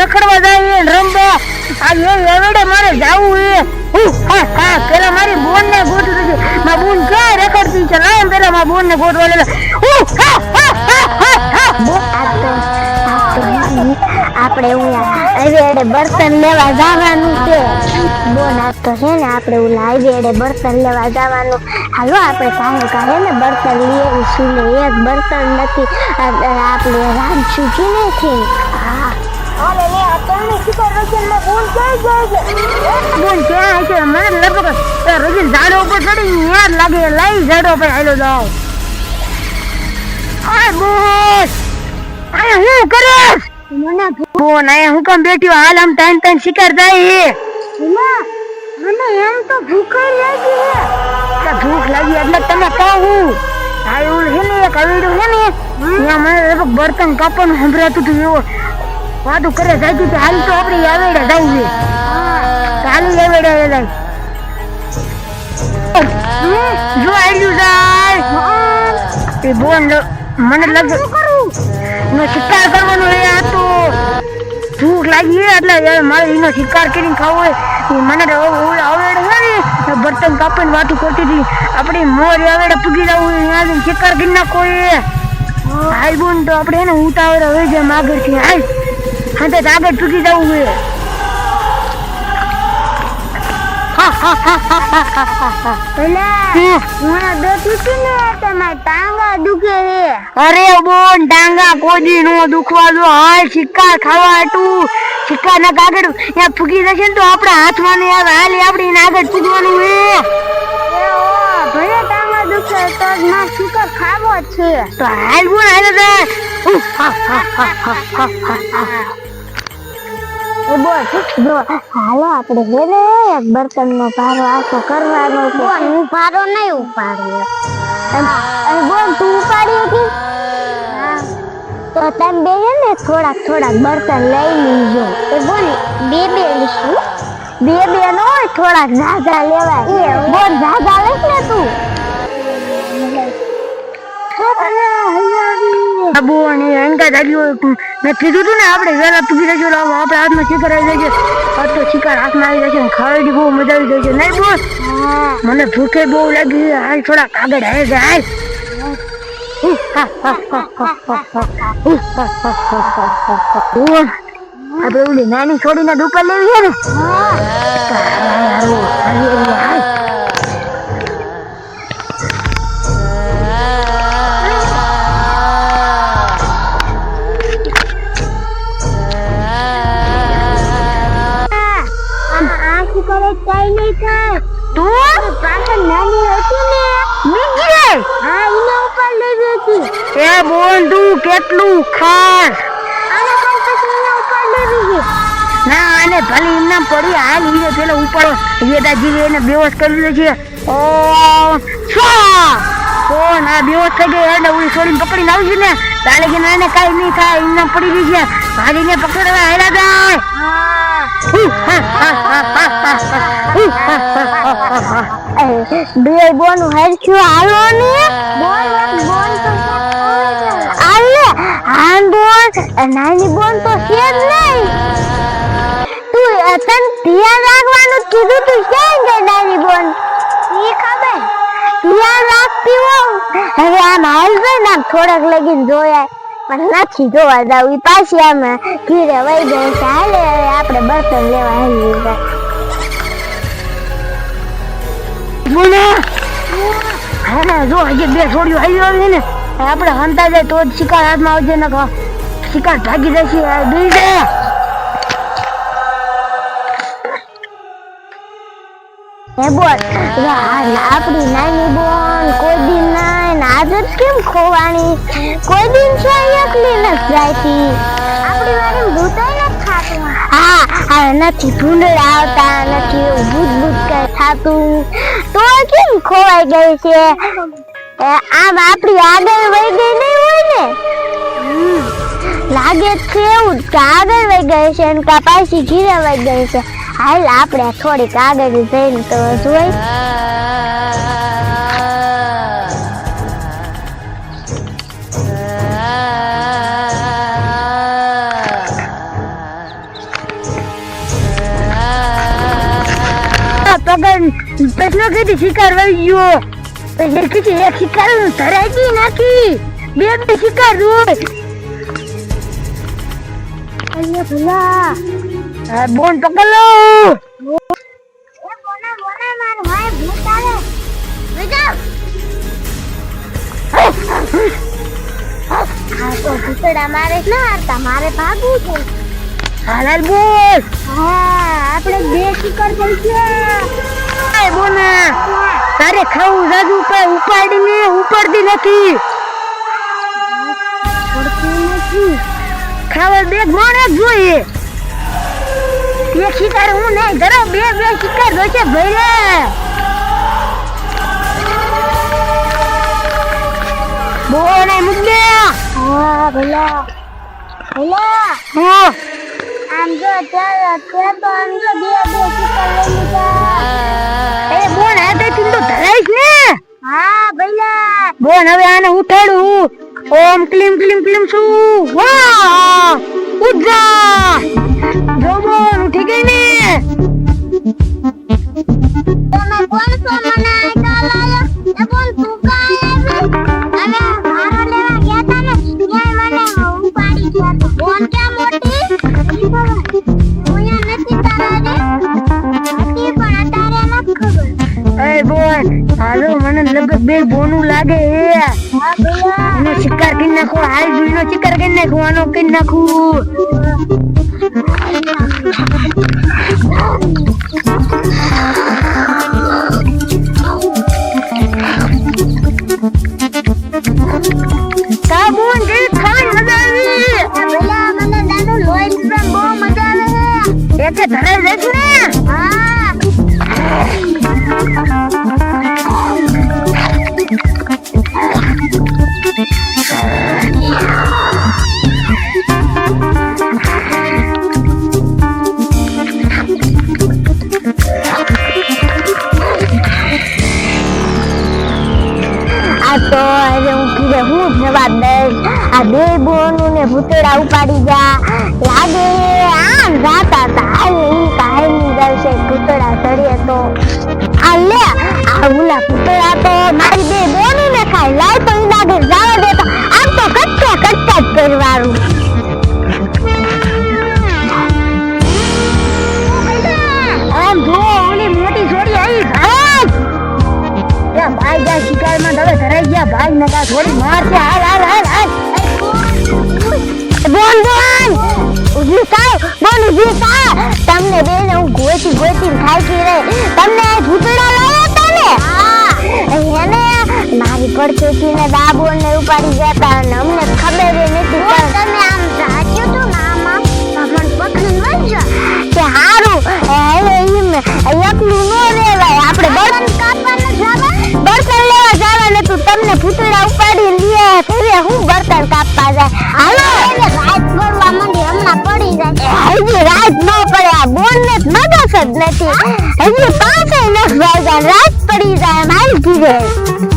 રખડવા જાય રમવા આ એવડે મારે જાવું પેલા મારી બોન ને ગોઠવી દીધી મારી બોન ક્યાં રખડતી છે લાય પેલા મારી બોન ને ગોઠવા લેલા આપણે હવે બર્તન લેવા જવાનું છે બોન આજ તો છે ને આપણે લાવી બર્તન લેવા જવાનું હાલો આપણે કાંઈ ને બર્તન લઈએ શું ને એક બર્તન નથી આપણે રાંધશું કે નથી હા હાલે ને આ તને શિકાર રજન માં બોન ક્યાં જાય છે બોન ક્યાં છે મને લગભગ રજન ઝાડો ઉપર ચડી યાર લાગે લઈ ઝાડો પર હાલો જાવ આ બોસ આ હું કરે મને બોન આ હું કામ બેઠ્યો હાલ આમ ટાઈમ શિકાર જાય મને એમ તો ભૂખ લાગી છે ભૂખ લાગી એટલે તમે કહું આ એવું છે ને એક અવેડું છે ને ત્યાં મને લગભગ બર્તન કાપવાનું સંભળાતું હતું એવો વાતું કરે જાય કે હાલ તો આપણે આવેડે જવું છે હાલી આવેડે જાય જો આલ્યું જાય એ બોન મને લાગે નો શિકાર કરવાનો એ આ તો ભૂખ લાગી એટલે મારે એનો શિકાર કરીને ખાવો હોય મને આવેડે છે ને બર્તન કાપીને વાતું કરતી હતી આપણે મોર આવેડે પૂગી જવું ત્યાં શિકાર કરી નાખો એ હાલ બોન તો આપણે એને ઉતાવળ હવે જેમ આગળ છે હાલ હા તો આગળ ચૂકી જવું છે અરે બોન ટાંગા કોદી નો દુખવા દો હાલ શિકાર ખાવા હતું શિકાર ના કાગળ ત્યાં ફૂકી જશે ને તો આપણા હાથમાં ને આવે હાલ આપણે આગળ ચૂકવાનું ભલે ટાંગા દુખે તો ના શિકાર ખાવો છે તો હાલ બોન હાલ હાલો આપણે છે એક બર્તન નો ભારો આખો કરવાનો બોન હું ભારો નહીં ઉપાડ્યો બોન તું ઉપાડી હતી તો તમે બે ને થોડાક બર્તન લઈ લીજો એ બોન બે લીશું બે નો હોય થોડાક ઝાઝા લેવાય બોન ઝાઝા લેશ ને તું બોન એંગા જાગ્યો મેં કીધું તું ને આપણે વેલા પૂગી જશું આપણે હાથમાં શિકાર આવી જાય છે તો શિકાર હાથમાં આવી જશે ખાવાની બહુ મજા આવી જાય છે નહીં બોસ મને ભૂખે બહુ લાગી હાલ થોડા આગળ આવે છે હાલ આપણે ઓલી નાની છોડીને દુકાન લેવી છે ને કઈ નહીં થાય તું પાછળ નાની હતી ને બીજી હા એના ઉપર લેવી હતી એ બોલ તું કેટલું ખાસ આને કઈ પછી એના ઉપર લેવી છે ના આને ભલે ઇનામ પડી હાલ ઈને પેલો ઉપાડો વેદાજી એને બેહોશ કરી દે છે ઓ છા કોણ આ બેહોશ થઈ ગઈ એટલે ઉઈ છોડીને પકડીને આવશે ને તાલે કે નાને કાઈ નહીં થાય ઇનામ પડી ગઈ છે ભાગીને પકડવા હેલા જાય બે બોન હરખ્યું હાલો ને બોન તો આલે હાન બોન નાની બોન તો છે જ નહીં તું તને ધ્યાન રાખવાનું કીધું તું ક્યાં ગઈ નાની બોન ઈ ખબર ધ્યાન રાખતી હો હવે આમ હાલ ગઈ ને થોડાક લગીને જોયા પણ નથી જોવા જાવ ઈ પાછી આમ ઘીરે વહી ગઈ છે હાલે આપણે બર્તન લેવા હાલી જાય હા જો હજી બે છોડીઓ આવી ને આપણે હંતા જાય તો જ શિકાર હાથમાં આવશે ને શિકાર ભાગી જશે દઈ દે હે બોલ આપણી નાની બોન કોઈ દિન ના આજ જ કેમ ખોવાની કોઈ દિન છે એકલી નથી જાતી આપણી વાળી ભૂતાઈ નથી ખાતું હા નથી ભૂંડળા આવતા નથી એવું ભૂત કઈ થાતું તો કેમ ખોવાઈ ગઈ છે આમ આપણી આગળ વહી ગઈ નહીં હોય ને લાગે છે એવું કે આગળ વહી ગઈ છે અને કા પાછી ઘીરે વહી ગઈ છે હાલ આપણે થોડીક આગળ જઈને તો જોઈ પેટનો કીધી શિકાર વહી ગયો પછી કીધી એક શિકાર ધરાઈ નાખી બે શિકાર રોય અલ્યા ભલા આ બોન પકડો મારો ભાઈ ભૂત આવે બેટા આ તો ભૂતડા મારે ના હારતા મારે ભાગવું છે હાલ બોલ હા આપણે બે શિકાર થઈ ગયા એ બોના તારે ખાવું જાજુ ઉપાડીને ઉપડતી નથી પડતું નથી ખાવા બે ગોણે જોઈએ એક શિકાર હું નહીં ધરો બે શિકાર જોશે ભઈરે બોને મુદ્દે હા ભલા હા આમ જો ચાલો તે તો આમ જો બે શિકાર લઈ લીધા એ બોન આ તે તું તો ધરાઈશ ને હા ભલા બોન હવે આને ઉઠાડું ઓમ ક્લીમ ક્લીમ ક્લીમ શું વાહ ઉઠ જો બોન ઉઠી ગઈ ને તમે કોણ છો મને આઈતા લાયો એ બોલ તું કાય અમે ભારો લેવા ગયા તા ને ત્યાં મને ઉપાડી ગયા તો બોન ક્યાં મોટી હું નથી તારે હતી પણ તારે નથી ખબર એ બોન હાલો મને લગત બે બોનું લાગે એ હા ભલા એનો શિકાર કરી નાખો હાલ દુઈનો શિકાર કરી નાખો આનો કરી નાખું કા બોન જે ખાવાની મજા આવી ભલા મને દાદુ લોહી પણ બહુ મજા આવે એકે ધરાઈ જઈશ ને હા આ તો હવે હું કીધે હું જવાબ દઈશ આ બે બોનું ને ભૂતેડા ઉપાડી જા લાગે આમ જાતા હતા હાલ ઈ કાયમી જશે ભૂતેડા ચડીએ તો આ લે આ ઉલા ભૂતેડા તો મારી બે બોનું ને ખાય લાય તો ઈ લાગે જવા દે તો આમ તો કચ્ચા જ કરવાનું આમ જો ઓલી મોટી છોડી આવી ભાગ યા ભાઈ જા શિકારમાં દવે ધરાઈ ગયા ભાઈ નકા થોડી માર છે હાલ બોન ઉજી થાય તમને બે ને હું ગોતી ખાઈ રે તમને ભૂતડા લાવ્યા તા ને હા એને મારી પડખેથી ને દાબો ને ઉપાડી જતા અને અમને ખબર નથી પણ તમે આમ રાખ્યું તું નામાં તમને પકડી વળજો કે હારું એટલે ઈમ એકલું નો રેવાય આપણે બળતણ કાપવાનું જાવા બળતણ લેવા જવાનું તું તમને ભૂતડા ઉપાડી લે ફેરે હું બળતણ કાપવા જાય હાલો એટલે રાત પડવા માંડી હમણાં પડી જાય હજી રાત ન પડે આ બોન ને મદદ જ નથી હજી 5 ન વાગ્યા રાત પડી જાય મારી ઘીરે